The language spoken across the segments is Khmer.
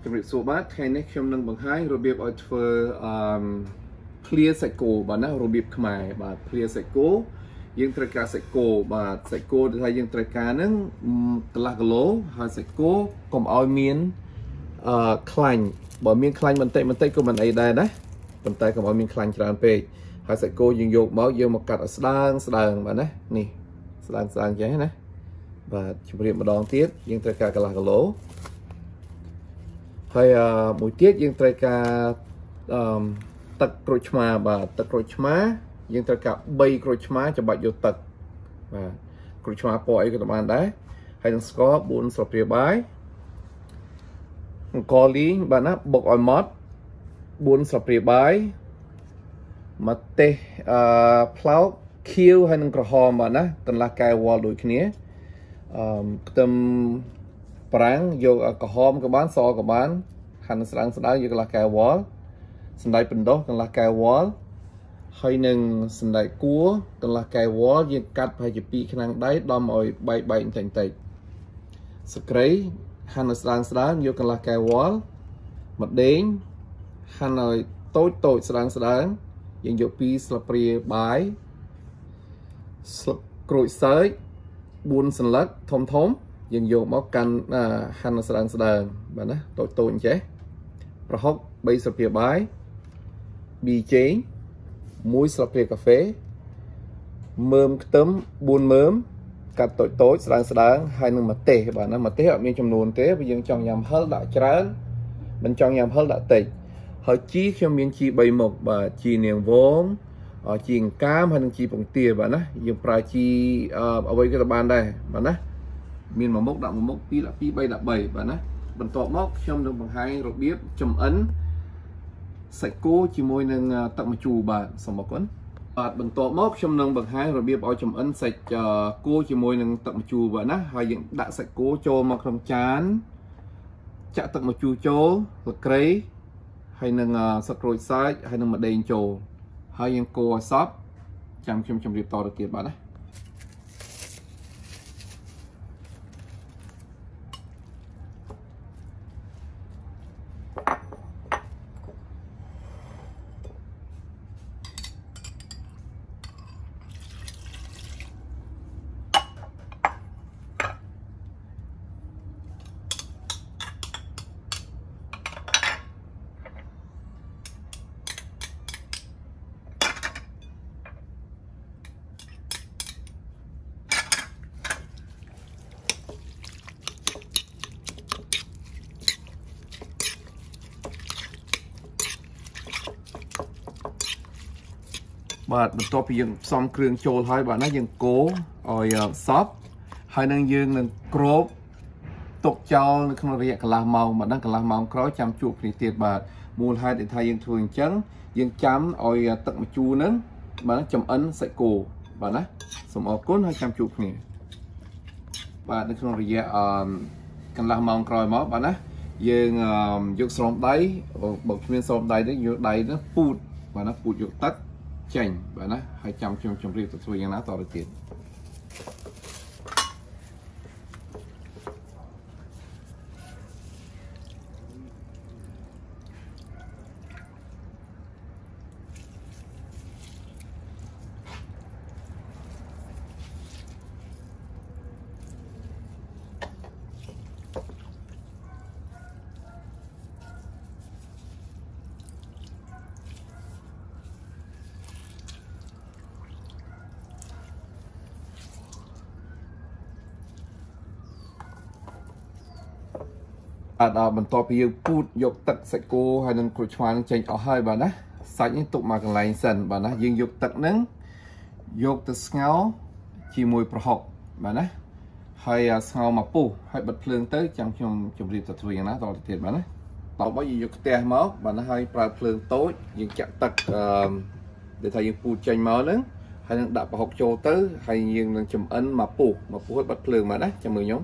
ជំរាបសួរបាទថ្ងៃនេះខ្ញុំនឹងបង្ហាញរបៀបឲ្យធ្វើភ្លាសាច់គោបាទណារបៀបខ្មែរបាទភ្លាសាច់គោយើងត្រូវការសាច់គោបាទសាច់គោដែលថាយើងត្រូវការហ្នឹងកន្លះគីឡូហើយសាច់គោកុំឲ្យមានខ្លាញ់បើមានខ្លាញ់បន្តិចក៏មិនអីដែរណាប៉ុន្តែកុំឲ្យមានខ្លាញ់ច្រើនពេកហើយសាច់គោយើងយកមកយើងមកកាត់ឲ្យស្ដើងបាទណានេះស្ដើងចេះណាបាទជម្រាបម្ដងទៀតយើងត្រូវការកន្លះគីឡូហើយមួយទៀតយើងត្រូវការទឹកក្រូចឆ្មាបាទទឹកក្រូចឆ្មាយើងត្រូវការ3ក្រូចឆ្មាច្បាច់យកទឹកបាទក្រូចឆ្មាពណ៌អីក៏បានដែរហើយនឹងស្ករ4ស្លាបព្រាបាយអង្ករលីងបាទណាបុកឲ្យម៉ត់4ស្លាបព្រាបាយម្ទេសផ្លោកខៀវហើយនឹងក្រហមបាទណាកន្លះកែវវល់ដូចគ្នាខ្ទឹមប្រាំងយកក្រហមក៏បានសក៏បានហាន់ស្ដើងយកកន្លះកែវវល់សណ្តែកបណ្ដុះកន្លះកែវវល់ហើយនឹងសណ្តែកគួរកន្លះកែវវល់យើងកាត់ប្រហែលជា2ខ្នងដៃដំឲ្យបែកបន្តិចស្ក្រៃហាន់ស្ដើងយកកន្លះកែវវល់ម្ដេងហាន់ឲ្យតូចស្ដើងយើងយក2ស្លាបព្រាបាយស្លឹកក្រូចសើច4សន្លឹកធំយើងយកមកកាន់ហាន់ស្ដើងបាទណាតូចអញ្ចេះប្រហុក3ស្លាបព្រាបាយប៊ីចេង1ស្លាបព្រាកាហ្វេមើមខ្ទឹម4មើមកាត់តូចស្ដើងហើយនឹងម្ទេសបាទណាម្ទេសអត់មានចំនួនទេព្រោះយើងចង់ញ៉ាំហឹរដាក់ច្រើនមិនចង់ញ៉ាំហឹរដាក់តិចហើយជីខ្ញុំមានជី3មុខបាទជីនាងវងជីអង្កាមហើយនឹងជីពងទាបាទណាយើងប្រើជីអ្វីក៏បានដែរបាទណាមាន1មុខដាក់1មុខ2ដាក់2 3ដាក់3បាទណាបន្ទាប់មកខ្ញុំនឹងបង្ហាញរបៀបចម្អិនសាច់គោជាមួយនឹងទឹកម្ជូរបាទសូមអរគុណបាទបន្ទាប់មកខ្ញុំនឹងបង្ហាញរបៀបឲ្យចម្អិនសាច់គោជាមួយនឹងទឹកម្ជូរបាទណាហើយយើងដាក់សាច់គោចូលមកក្នុងចានចាក់ទឹកម្ជូរចូលស្លឹកគ្រៃហើយនឹងស្លឹកក្រូចសើចហើយនឹងម្ដេងចូលហើយយើងកូរឲ្យសព្វចាំខ្ញុំជម្រាបតទៅទៀតបាទណាបាទបន្ទាប់ពីយើងផ្សំគ្រឿងចូលហើយបាទណាយើងកូរឲ្យសព្វហើយនឹងយើងនឹងគ្របទុកចោលនៅក្នុងរយៈកន្លះម៉ោងបាទណាកន្លះម៉ោងក្រោយចាំជួបគ្នាទៀតបាទមូលហេតុដែលថាយើងធ្វើអញ្ចឹងយើងចាំឲ្យទឹកម្ជូរហ្នឹងបាទចម្អិនសាច់គោបាទណាសូមអរគុណហើយចាំជួបគ្នាបាទនៅក្នុងរយៈកន្លះម៉ោងក្រោយមកបាទណាយើងយកស្រោមដៃបើគ្មានស្រោមដៃទេយកដៃហ្នឹងពូតបាទណាពូតយកទឹកចេញបាទណាហើយចាំខ្ញុំជម្រាបទៅធ្វើយ៉ាងណាតទៅទៀតដល់បន្ទាប់ពីយើងពូតយកទឹកសាច់គោហើយនឹងក្រូចឆ្មានឹងចេញអស់ហើយបាទណាសាច់នេះទុកមកកន្លែងសិនបាទណាយើងយកទឹកហ្នឹងយកទៅស្ងោរជាមួយប្រហុកបាទណាហើយស្ងោរមកពុះហើយបិទភ្លើងទៅចាំខ្ញុំជម្រាបទៅធ្វើយ៉ាងណាតទៅទៀតបាទណាតបយើងយកខ្ទះមកបាទណាហើយប្រើភ្លើងតូចយើងចាក់ទឹកដែលថាយើងពូតចេញមកហ្នឹងហើយនឹងដាក់ប្រហុកចូលទៅហើយយើងនឹងចម្អិនមកពុះឲ្យបិទភ្លើងបាទណាចាំមើលខ្ញុំ ប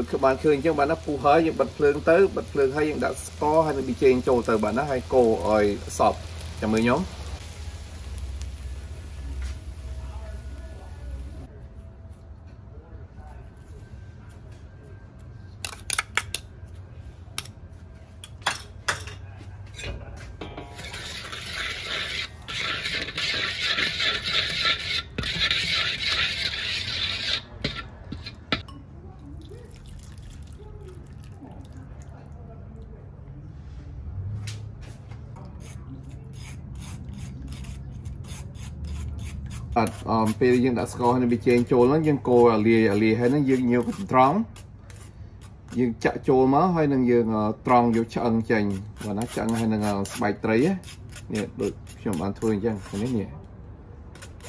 các bạn khơi chứ bạn nó phù hơi những bật phượng tới bật phượng hay những đã có hay bị trên trâu từ bạn nó hay cô rồi sọp cho mấy nhómពេលយើងដាក់ស្ករហើយវាចេញចូលហ្នឹងយើងកូរលាយហើយហ្នឹងយើងញើត្រង់យើងចាក់ចូលមកហើយនឹងយើងត្រង់យកឆ្អឹងចេញបាទណាឆ្អឹងហើយនឹងស្បែកត្រីនេះដូចខ្ញុំបានធ្វើអញ្ចឹងនេះ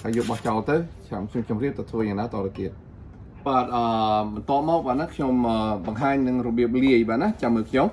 ហើយយកបោះចោលទៅខ្ញុំជម្រាបទៅធ្វើយ៉ាងណាតទៅទៀតបាទបន្តមកបាទណាខ្ញុំបង្ហាញនឹងរបៀបលាយបាទណាចាំមើលខ្ញុំ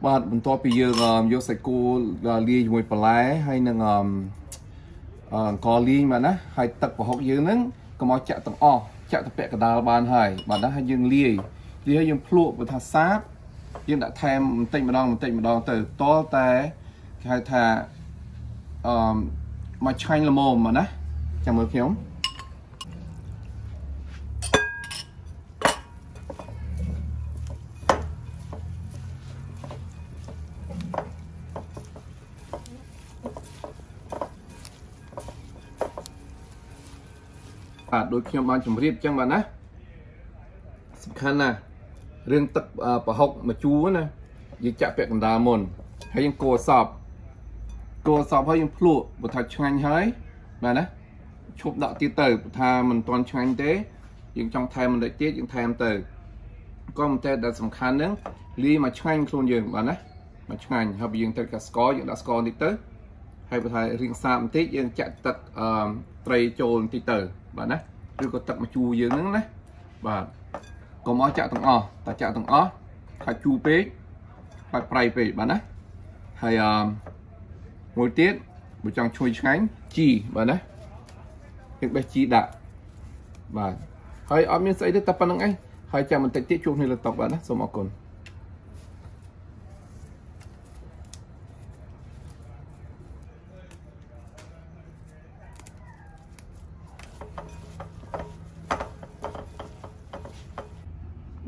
បាទបន្ទាប់ពីយើងយកសាច់គោលាយជាមួយបន្លែហើយនឹងអង្ករលីងបាទណាហើយទឹកប្រហុកយើងហ្នឹងកុំឲ្យចាក់ទាំងអស់ចាក់ទៅពាក់កណ្ដាលបានហើយបាទណាហើយយើងលាយហើយយើងភ្លក់បើថាសាបយើងដាក់ថែមបន្តិចម្ដងទៅតតែគេហៅថាមកឆ្ងាញ់ល្មមបាទណាចាំមើលខ្ញុំបាទដូចខ្ញុំបានជម្រាបអញ្ចឹងបាទណាសំខាន់ណាស់រឿងទឹកប្រហុកមកជូរណាយើងចាក់ពាក់កណ្ដាលមុនហើយយើងកូរសពហើយយើងភ្លក់បើថាឆ្ងាញ់ហើយបាទណាឈប់ដាក់ទៀតទៅបើថាមិនទាន់ឆ្ងាញ់ទេយើងចង់ថែមបន្តិចទៀតយើងថែមទៅក៏មិនតែដែលសំខាន់ហ្នឹងលាយមកឆ្ងាញ់ខ្លួនយើងបាទណាមកឆ្ងាញ់ហើយយើងត្រូវការស្ករយើងដាក់ស្ករបន្តិចទៅហើយបើថារៀងសាបបន្តិចយើងចាក់ទឹកត្រីចូលបន្តិចទៅបាទណាឬក៏ទឹកម្ជូរយើងហ្នឹងណាបាទកុំឲ្យចាក់ទាំងអស់តែចាក់ទាំងអស់ថាជូរពេកហើយប្រៃពេកបាទណាហើយមួយទៀតបើចង់ឈ្ងុយឆ្ងាញ់ជីបាទណាយើងបេះជីដាក់បាទហើយអត់មានស្អីទេតែប៉ុណ្្នឹងឯងហើយចាំបន្តិចទៀតជួបគ្នាលើតុបាទណាសូមអរគុណ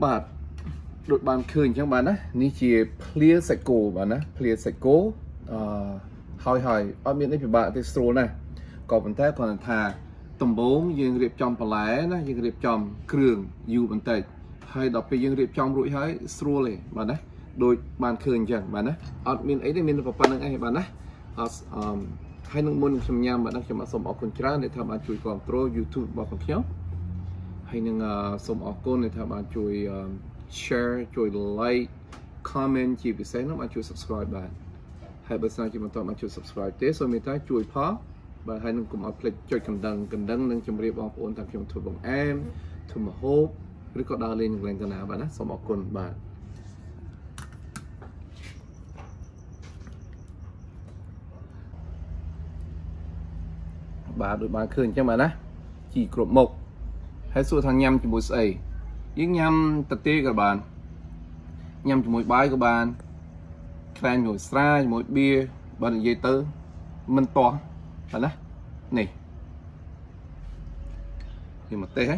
បាទដូចបានឃើញអញ្ចឹងបាទណានេះជាភ្លាសាច់គោបាទណាភ្លាសាច់គោហើយអត់មានអីពិបាកទេស្រួលណាស់ក៏ប៉ុន្តែគ្រាន់តែថាដំបូងយើងរៀបចំបន្លែណាយើងរៀបចំគ្រឿងយូរបន្តិចហើយដល់ពេលយើងរៀបចំរួចហើយស្រួលទេបាទណាដូចបានឃើញអញ្ចឹងបាទណាអត់មានអីទេមានតែប៉ុណ្្នឹងឯងបាទណាហើយនឹងមុនខ្ញុំញ៉ាំបាទណាខ្ញុំសូមអរគុណច្រើនដែលថាបានជួយគ្រប់គ្រង YouTube របស់ខ្ញុំហើយនឹងសូមអរគុណដែលថាបានជួយ share ជួយ like comment ជាពិសេសនោះបានជួយ subscribe បាទហើយបើសិនជាមិនទាន់បានជួយ subscribe ទេសូមមេត្តាជួយផងបាទហើយនឹងកុំឲ្យភ្លេចចុចកណ្ដឹងនឹងជម្រាបបងប្អូនថាខ្ញុំធ្វើបង្អែមធ្វើម្ហូបឬក៏ដើរលេងកន្លែងកណាបាទណាសូមអរគុណបាទដូចបានឃើញអញ្ចឹងបាទណាជីគ្រប់មុខហើយសួរថាញ៉ាំជាមួយស្អីយើងញ៉ាំតាទេក៏បានញ៉ាំជាមួយបាយក៏បានខ្លាញ់ជាមួយស្រាជាមួយបៀបើនិយាយទៅមិនទាស់បាទណានេះមកទេហ៎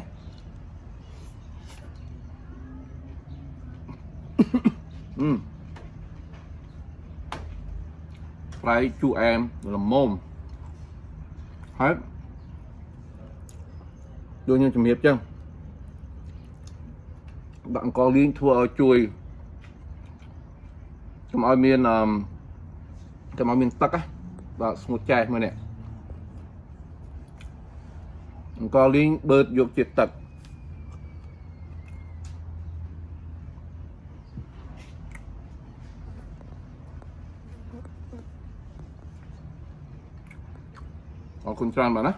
Phải chua em là mồm hết đôi như chùm hiệp chân bạn có liên thua chui trong oi miền tắc á và một chai mà nè có liên bớt dục triệt tật con tròn bạn á